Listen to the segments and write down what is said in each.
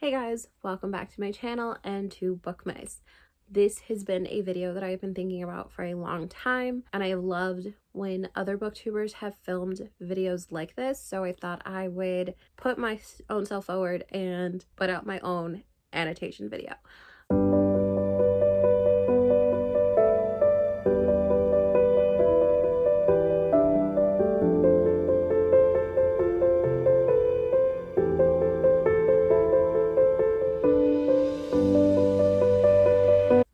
Hey guys, welcome back to my channel and to Book Mice. This has been a video that I've been thinking about for a long time, and I have loved when other booktubers have filmed videos like this, so I thought I would put my own self forward and put out my own annotation video.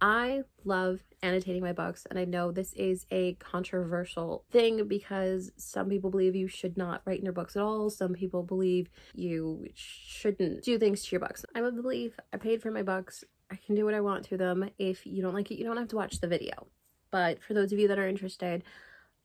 I love annotating my books, and I know this is a controversial thing because some people believe you should not write in your books at all. Some people believe you shouldn't do things to your books. I'm of the belief I paid for my books. I can do what I want to them. If you don't like it, you don't have to watch the video. But for those of you that are interested,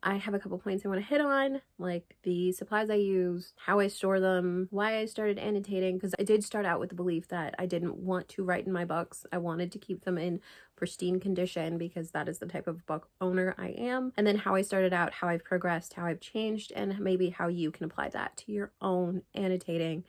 I have a couple points I want to hit on, like the supplies I use, how I store them, why I started annotating, because I did start out with the belief that I didn't want to write in my books. I wanted to keep them in pristine condition because that is the type of book owner I am. And then how I started out, how I've progressed, how I've changed, and maybe how you can apply that to your own annotating,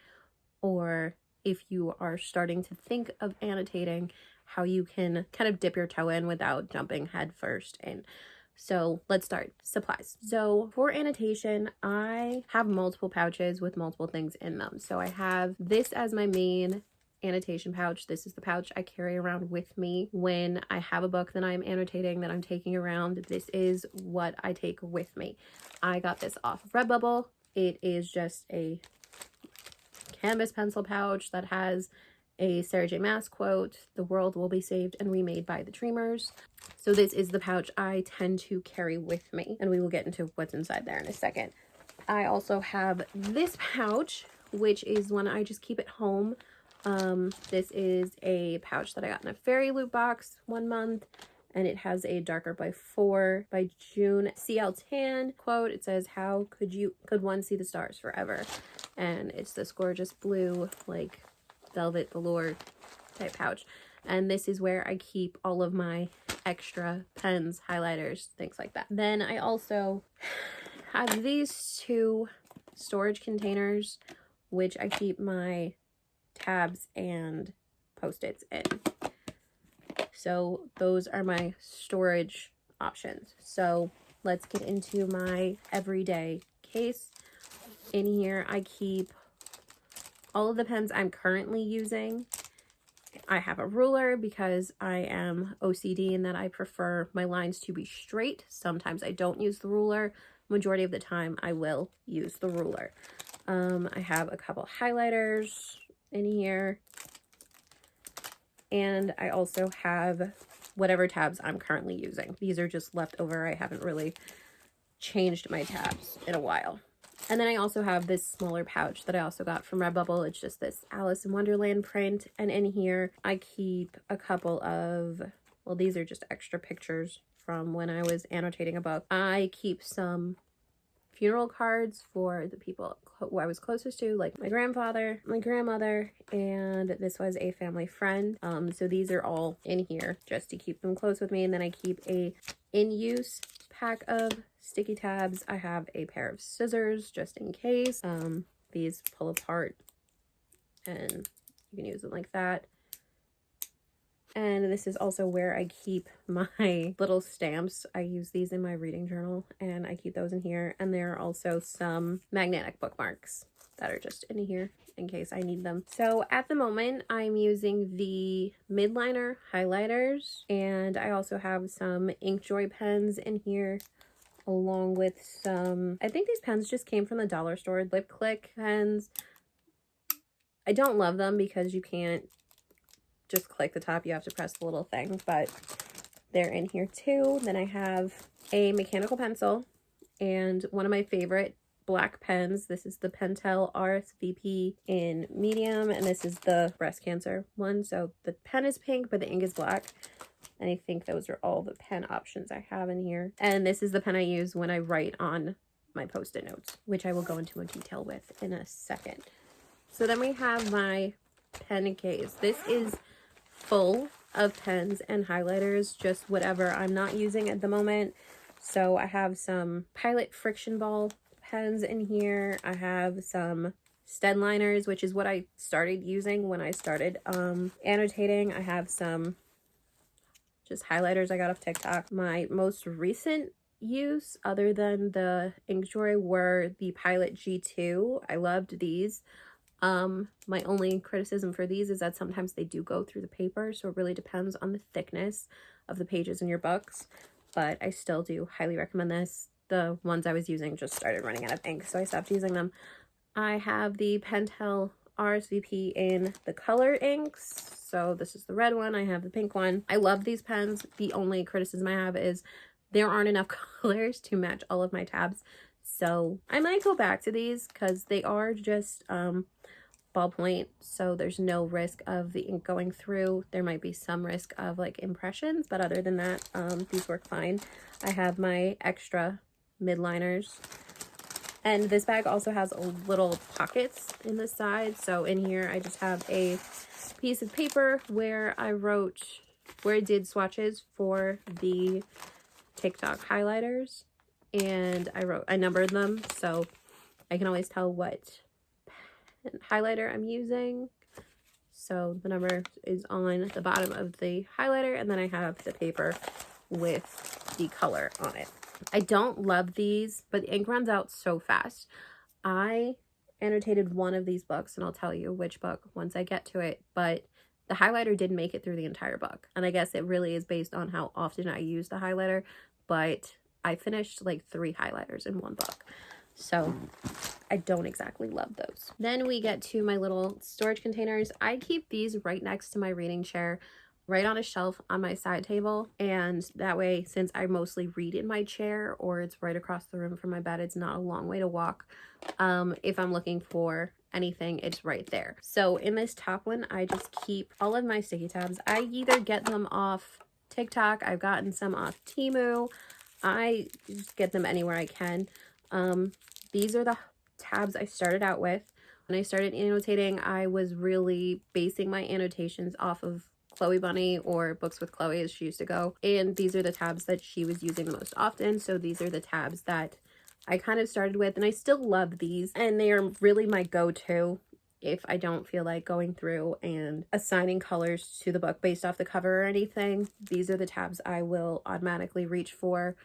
or if you are starting to think of annotating, how you can kind of dip your toe in without jumping head first in. So let's start. Supplies. So for annotation, I have multiple pouches with multiple things in them. So I have this as my main annotation pouch. This is the pouch I carry around with me when I have a book that I'm annotating, that I'm taking around. This is what I take with me. I got this off of Redbubble. It is just a canvas pencil pouch that has a Sarah J. Maas quote, "The world will be saved and remade by the dreamers." So this is the pouch I tend to carry with me, and we will get into what's inside there in a second. I also have this pouch, which is one I just keep at home. This is a pouch that I got in a fairy loot box one month, and it has a Darker by 4 by June CL Tan quote. It says, "How could one see the stars forever?" And it's this gorgeous blue, like velvet velour type pouch. And this is where I keep all of my extra pens, highlighters, things like that. Then I also have these two storage containers, which I keep my tabs and post-its in. So those are my storage options. So let's get into my everyday case. In here I keep all of the pens I'm currently using. I have a ruler because I am OCD in that I prefer my lines to be straight. Sometimes I don't use the ruler. Majority of the time I will use the ruler. I have a couple highlighters in here. And I also have whatever tabs I'm currently using. These are just leftover. I haven't really changed my tabs in a while. And then I also have this smaller pouch that I also got from Redbubble. It's just this Alice in Wonderland print. And in here, I keep a couple of, well, these are just extra pictures from when I was annotating a book. I keep some funeral cards for the people who I was closest to, like my grandfather, my grandmother, and this was a family friend. So these are all in here just to keep them close with me. And then I keep a in-use pack of sticky tabs. I have a pair of scissors just in case. These pull apart and you can use them like that. And this is also where I keep my little stamps. I use these in my reading journal and I keep those in here. And there are also some magnetic bookmarks that are just in here in case I need them. So at the moment I'm using the midliner highlighters, and I also have some Inkjoy pens in here, along with some, I think these pens just came from the dollar store, lip click pens. I don't love them because you can't just click the top, you have to press the little thing, but they're in here too. Then I have a mechanical pencil and one of my favorite black pens. This is the Pentel RSVP in medium, and this is the breast cancer one. So the pen is pink, but the ink is black. And I think those are all the pen options I have in here. And this is the pen I use when I write on my post-it notes, which I will go into more detail with in a second. So then we have my pen case. This is full of pens and highlighters, just whatever I'm not using at the moment. So I have some Pilot Friction Ball pens in here. I have some stem liners, which is what I started using when I started annotating. I have some just highlighters I got off TikTok. My most recent use, other than the Inkjoy, were the Pilot G2. I loved these. My only criticism for these is that sometimes they do go through the paper, so it really depends on the thickness of the pages in your books, but I still do highly recommend this. The ones I was using just started running out of ink, so I stopped using them. I have the Pentel RSVP in the color inks, so this is the red one. I have the pink one. I love these pens. The only criticism I have is there aren't enough colors to match all of my tabs, so I might go back to these because they are just ballpoint, so there's no risk of the ink going through. There might be some risk of like impressions, but other than that, these work fine. I have my extra midliners, and this bag also has little pockets in the side, so in here I just have a piece of paper where I did swatches for the TikTok highlighters, and I numbered them so I can always tell what highlighter I'm using. So the number is on the bottom of the highlighter, and then I have the paper with the color on it. I don't love these, but the ink runs out so fast. I annotated one of these books, and I'll tell you which book once I get to it, but the highlighter didn't make it through the entire book, and I guess it really is based on how often I use the highlighter, but I finished like 3 highlighters in one book. So I don't exactly love those. Then we get to my little storage containers. I keep these right next to my reading chair, right on a shelf on my side table. And that way, since I mostly read in my chair or it's right across the room from my bed, it's not a long way to walk. If I'm looking for anything, it's right there. So in this top one, I just keep all of my sticky tabs. I either get them off TikTok, I've gotten some off Temu. I just get them anywhere I can. These are the tabs I started out with. When I started annotating, I was really basing my annotations off of Chloe Bunny, or Books with Chloe as she used to go. And these are the tabs that she was using the most often. So these are the tabs that I kind of started with, and I still love these. And they are really my go-to if I don't feel like going through and assigning colors to the book based off the cover or anything. These are the tabs I will automatically reach for.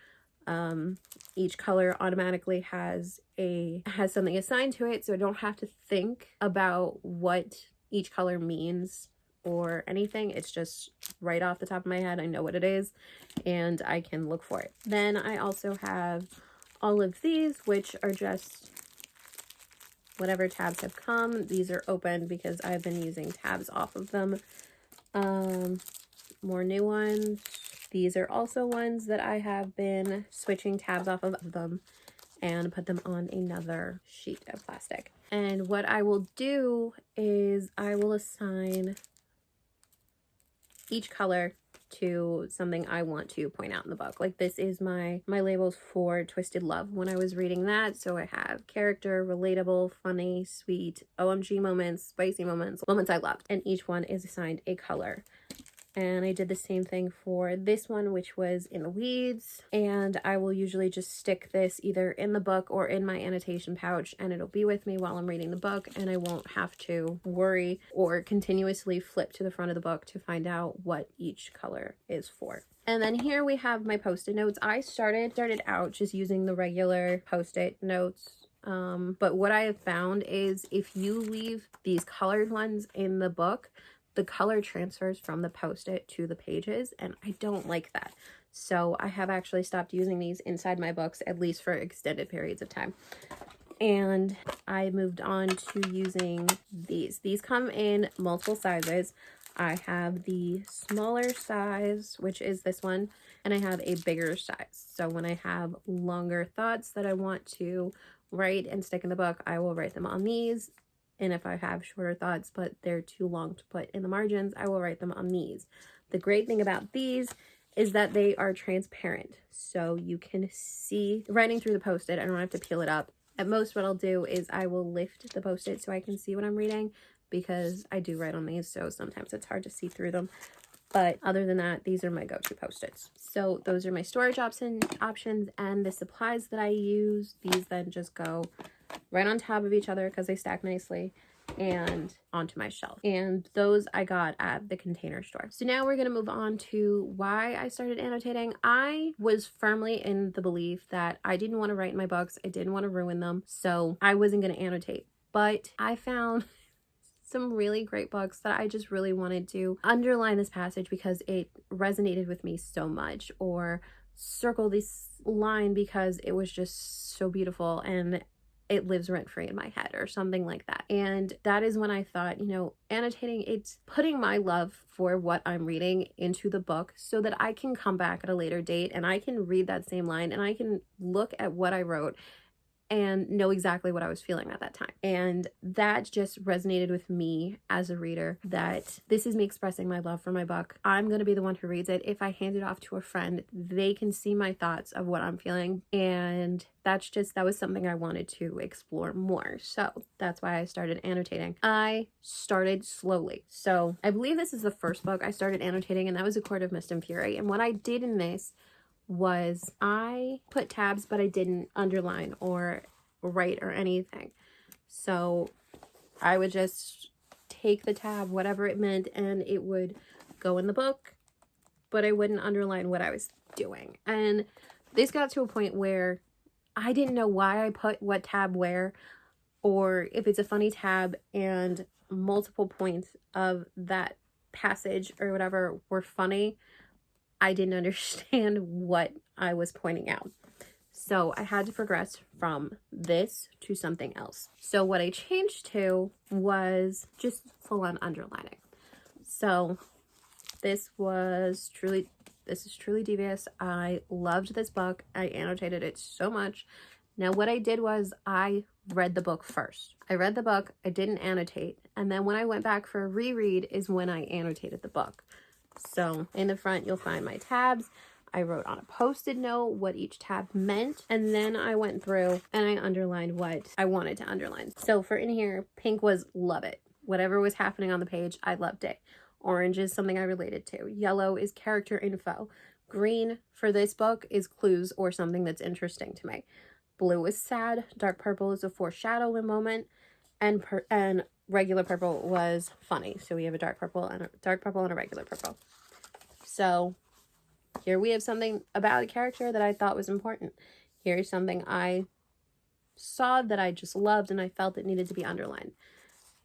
Each color automatically has something assigned to it, so I don't have to think about what each color means or anything. It's just right off the top of my head. I know what it is and I can look for it. Then I also have all of these, which are just whatever tabs have come. These are open because I've been using tabs off of them. More new ones. These are also ones that I have been switching tabs off of them and put them on another sheet of plastic. And what I will do is I will assign each color to something I want to point out in the book. Like this is my labels for Twisted Love when I was reading that. So I have character, relatable, funny, sweet, OMG moments, spicy moments, moments I loved. And each one is assigned a color. And I did the same thing for this one, which was in the weeds. And I will usually just stick this either in the book or in my annotation pouch, and it'll be with me while I'm reading the book, and I won't have to worry or continuously flip to the front of the book to find out what each color is for. And then here we have my Post-it notes. I started out just using the regular Post-it notes. But what I have found is if you leave these colored ones in the book, the color transfers from the Post-it to the pages, and I don't like that. So I have actually stopped using these inside my books, at least for extended periods of time. And I moved on to using these. These come in multiple sizes. I have the smaller size, which is this one, and I have a bigger size. So when I have longer thoughts that I want to write and stick in the book, I will write them on these. And if I have shorter thoughts, but they're too long to put in the margins, I will write them on these. The great thing about these is that they are transparent. So you can see writing through the Post-it. I don't have to peel it up. At most, what I'll do is I will lift the Post-it so I can see what I'm reading, because I do write on these, so sometimes it's hard to see through them. But other than that, these are my go-to Post-its. So those are my storage options and the supplies that I use. These then just go right on top of each other because they stack nicely, and onto my shelf. And those I got at the Container Store. So now we're going to move on to why I started annotating. I was firmly in the belief that I didn't want to write in my books. I didn't want to ruin them. So I wasn't going to annotate. But I found some really great books that I just really wanted to underline this passage because it resonated with me so much, or circle this line because it was just so beautiful and it lives rent free in my head, or something like that. And that is when I thought, you know, annotating, it's putting my love for what I'm reading into the book so that I can come back at a later date and I can read that same line and I can look at what I wrote and know exactly what I was feeling at that time. And that just resonated with me as a reader, that this is me expressing my love for my book. I'm going to be the one who reads it. If I hand it off to a friend, they can see my thoughts of what I'm feeling. And that was something I wanted to explore more. So that's why I started annotating. I started slowly. So I believe this is the first book I started annotating, and that was A Court of Mist and Fury. And what I did in this was I put tabs, but I didn't underline or write or anything. So I would just take the tab, whatever it meant, and it would go in the book, but I wouldn't underline what I was doing. And this got to a point where I didn't know why I put what tab where, or if it's a funny tab and multiple points of that passage or whatever were funny, I didn't understand what I was pointing out. So I had to progress from this to something else. So what I changed to was just full on underlining. So this is truly devious. I loved this book. I annotated it so much. Now what I did was I read the book first. I read the book, I didn't annotate. And then when I went back for a reread is when I annotated the book. So in the front, you'll find my tabs. I wrote on a Post-it note what each tab meant. And then I went through and I underlined what I wanted to underline. So for in here, pink was love it. Whatever was happening on the page, I loved it. Orange is something I related to. Yellow is character info. Green for this book is clues or something that's interesting to me. Blue is sad. Dark purple is a foreshadowing moment. And regular purple was funny. So we have a dark purple and a regular purple. So here we have something about a character that I thought was important. Here's something I saw that I just loved and I felt it needed to be underlined.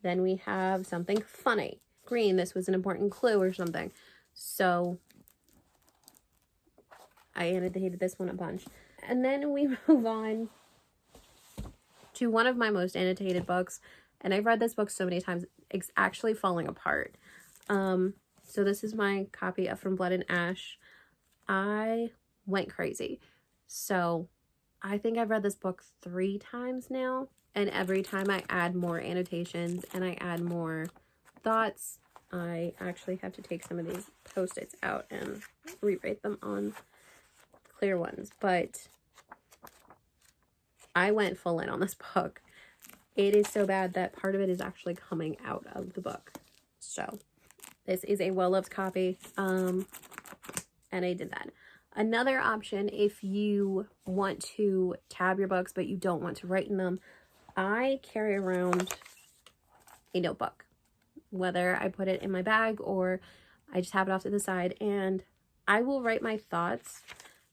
Then we have something funny. Green, this was an important clue or something. So I annotated this one a bunch. And then we move on to one of my most annotated books. And I've read this book so many times, it's actually falling apart. So this is my copy of From Blood and Ash. I went crazy. So I think I've read this book 3 times now. And every time I add more annotations and I add more thoughts. I actually have to take some of these Post-its out and rewrite them on clear ones. But I went full in on this book. It is so bad that part of it is actually coming out of the book. So this is a well-loved copy. And I did that. Another option, if you want to tab your books but you don't want to write in them, I carry around a notebook. Whether I put it in my bag or I just have it off to the side, and I will write my thoughts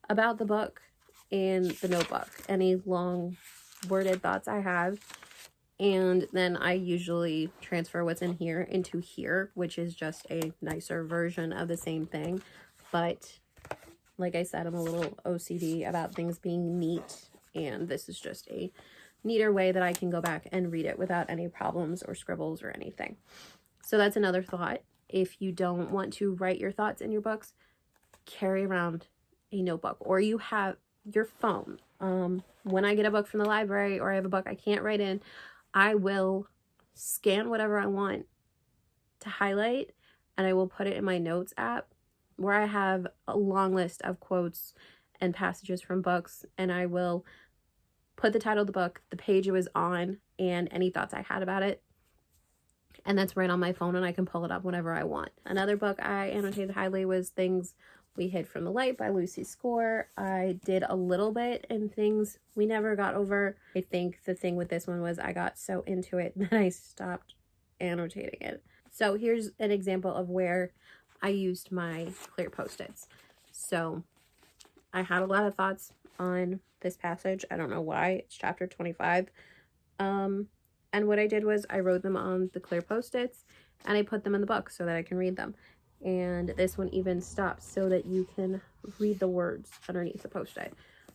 about the book in the notebook. Any long worded thoughts I have. And then I usually transfer what's in here into here, which is just a nicer version of the same thing. But like I said, I'm a little OCD about things being neat, and this is just a neater way that I can go back and read it without any problems or scribbles or anything. So that's another thought. If you don't want to write your thoughts in your books, carry around a notebook, or you have your phone. When I get a book from the library or I have a book I can't write in, I will scan whatever I want to highlight and I will put it in my notes app where I have a long list of quotes and passages from books, and I will put the title of the book, the page it was on, and any thoughts I had about it. And that's right on my phone and I can pull it up whenever I want. Another book I annotated highly was things We Hid from the Light by Lucy Score. I did a little bit in Things We Never Got Over. I think the thing with this one was I got so into it that I stopped annotating it. So here's an example of where I used my clear Post-its. So I had a lot of thoughts on this passage. I don't know why. It's chapter 25. And what I did was I wrote them on the clear Post-its and I put them in the book so that I can read them. And this one even stops so that you can read the words underneath the Post-it.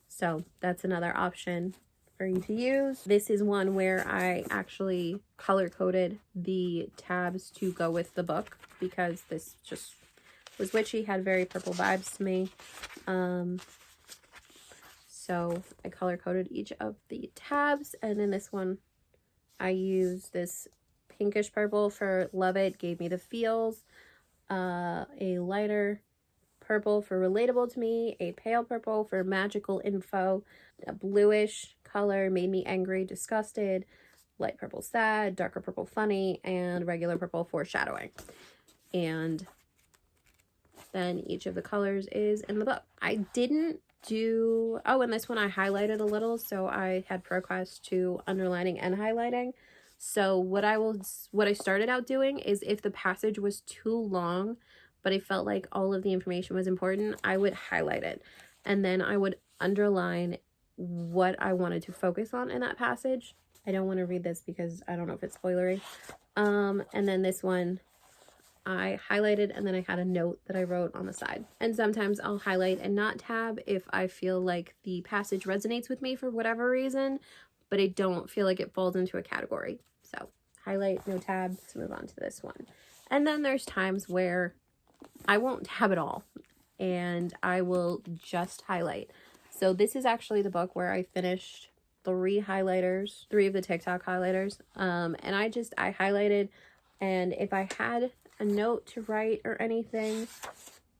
So that's another option for you to use. This is one where I actually color coded the tabs to go with the book because this just was witchy, had very purple vibes to me. So I color coded each of the tabs, and in this one I used this pinkish purple for Love It, gave me the feels, a lighter purple for Relatable to me, a pale purple for Magical Info, a bluish color made me angry, disgusted, light purple sad, darker purple funny, and regular purple foreshadowing. And then each of the colors is in the book. I didn't do, oh, and this one I highlighted a little, so I had ProQuest to underlining and highlighting. So what I started out doing is if the passage was too long, but I felt like all of the information was important, I would highlight it. And then I would underline what I wanted to focus on in that passage. I don't want to read this because I don't know if it's spoilery. And then this one I highlighted and then I had a note that I wrote on the side. And sometimes I'll highlight and not tab if I feel like the passage resonates with me for whatever reason, but I don't feel like it falls into a category. So highlight, no tab. Let's move on to this one. And then there's times where I won't tab at all and I will just highlight. So this is actually the book where I finished 3 highlighters, 3 of the TikTok highlighters. And I highlighted, and if I had a note to write or anything,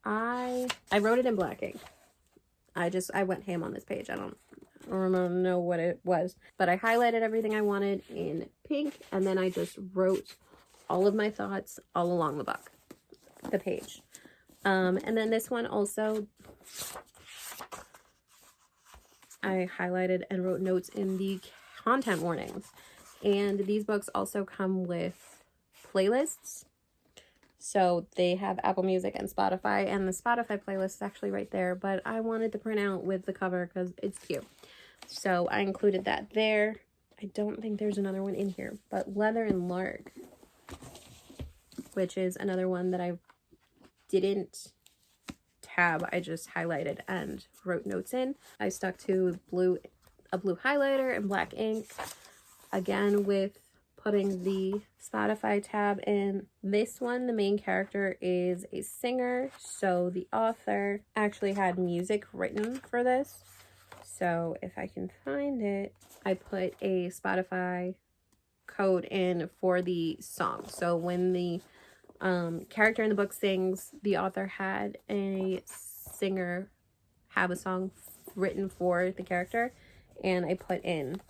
I wrote it in black ink. I went ham on this page. I don't know what it was, but I highlighted everything I wanted in pink, and then I just wrote all of my thoughts all along the page. And then this one also, I highlighted and wrote notes in the content warnings. And these books also come with playlists. So they have Apple Music and Spotify, and the Spotify playlist is actually right there, but I wanted to print out with the cover because it's cute. So I included that there. I don't think there's another one in here, but Leather and Lark, which is another one that I didn't tab. I just highlighted and wrote notes in. I stuck to a blue highlighter and black ink, again with putting the Spotify tab in. This one, the main character is a singer, so the author actually had music written for this. So if I can find it, I put a Spotify code in for the song. So when the character in the book sings, the author had a singer have a song written for the character, and I put in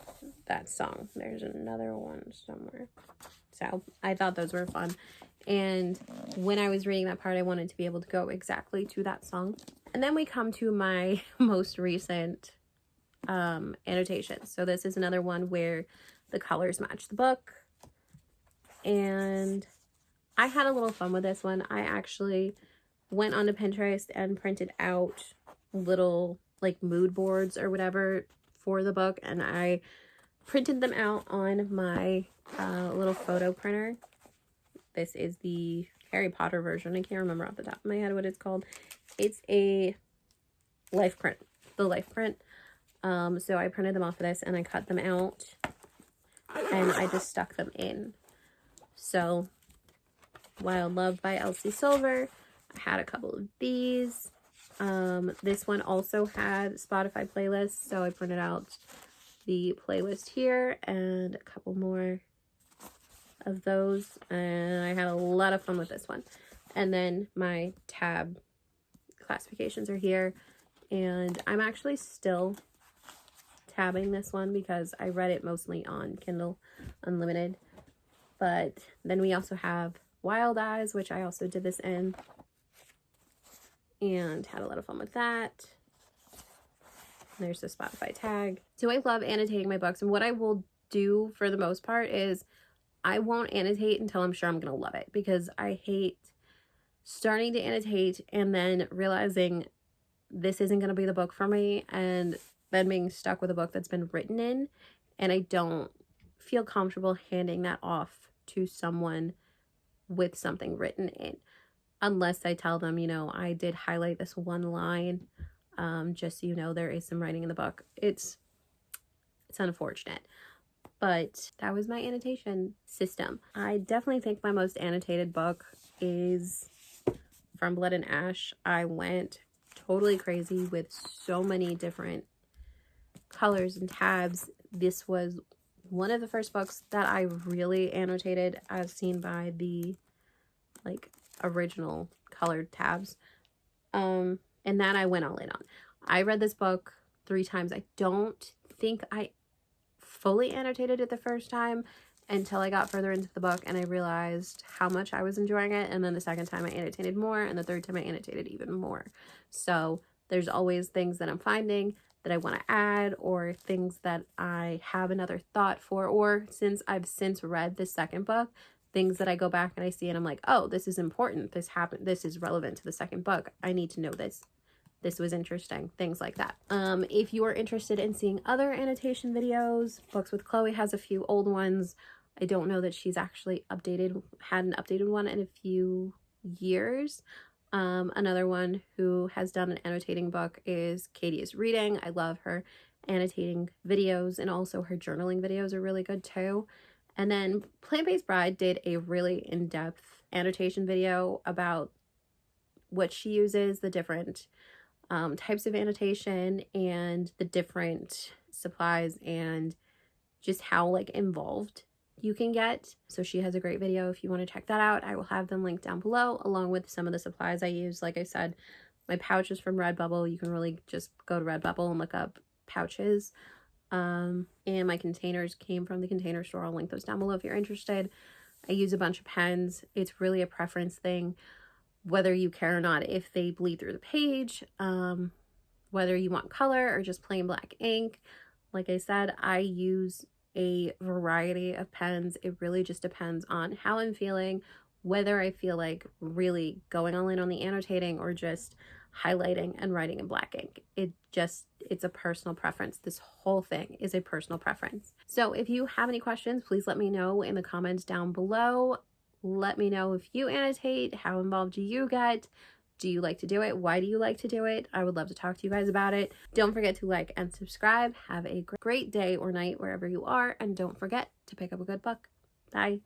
that song. There's another one somewhere. So I thought those were fun. And when I was reading that part, I wanted to be able to go exactly to that song. And then we come to my most recent annotations. So this is another one where the colors match the book. And I had a little fun with this one. I actually went onto Pinterest and printed out little like mood boards or whatever for the book, and I printed them out on my little photo printer. This is the Harry Potter version. I can't remember off the top of my head what it's called. It's a life print, the life print. So I printed them off of this and I cut them out and I just stuck them in. So Wild Love by Elsie Silver. I had a couple of these. This one also had Spotify playlists, so I printed out the playlist here and a couple more of those, and I had a lot of fun with this one. And then my tab classifications are here, and I'm actually still tabbing this one because I read it mostly on Kindle Unlimited. But then we also have Wild Eyes, which I also did this in. and had a lot of fun with that. There's the Spotify tag. So I love annotating my books, and what I will do for the most part is I won't annotate until I'm sure I'm gonna love it, because I hate starting to annotate and then realizing this isn't gonna be the book for me, and then being stuck with a book that's been written in, and I don't feel comfortable handing that off to someone with something written in, unless I tell them, you know, I did highlight this one line, just so you know there is some writing in the book. It's unfortunate, but that was my annotation system. I definitely think my most annotated book is From Blood and Ash. I went totally crazy with so many different colors and tabs. This was one of the first books that I really annotated, as seen by the like original colored tabs, and that I went all in on. I read this book 3 times. I don't think I fully annotated it the first time until I got further into the book and I realized how much I was enjoying it, and then the second time I annotated more, and the third time I annotated even more. So there's always things that I'm finding that I want to add, or things that I have another thought for, or since I've since read the second book, things that I go back and I see and I'm like, oh, this is important, this happened, this is relevant to the second book, I need to know this. This was interesting, things like that. If you are interested in seeing other annotation videos, Books with Chloe has a few old ones. I don't know that she's actually had an updated one in a few years. Another one who has done an annotating book is Katie is Reading. I love her annotating videos, and also her journaling videos are really good too. And then Plant-Based Bride did a really in-depth annotation video about what she uses, the different types of annotation, and the different supplies, and just how like involved you can get. So she has a great video if you want to check that out. I will have them linked down below, along with some of the supplies I use. Like I said, my pouch is from Redbubble. You can really just go to Redbubble and look up pouches. And my containers came from the Container Store. I'll link those down below if you're interested. I use a bunch of pens. It's really a preference thing, whether you care or not if they bleed through the page, whether you want color or just plain black ink. Like I said, I use a variety of pens. It really just depends on how I'm feeling, whether I feel like really going all in on the annotating or just highlighting and writing in black ink. It's a personal preference. This whole thing is a personal preference. So if you have any questions, please let me know in the comments down below. Let me know if you annotate, how involved do you get? Do you like to do it? Why do you like to do it? I would love to talk to you guys about it. Don't forget to like and subscribe. Have a great day or night wherever you are, and don't forget to pick up a good book. Bye.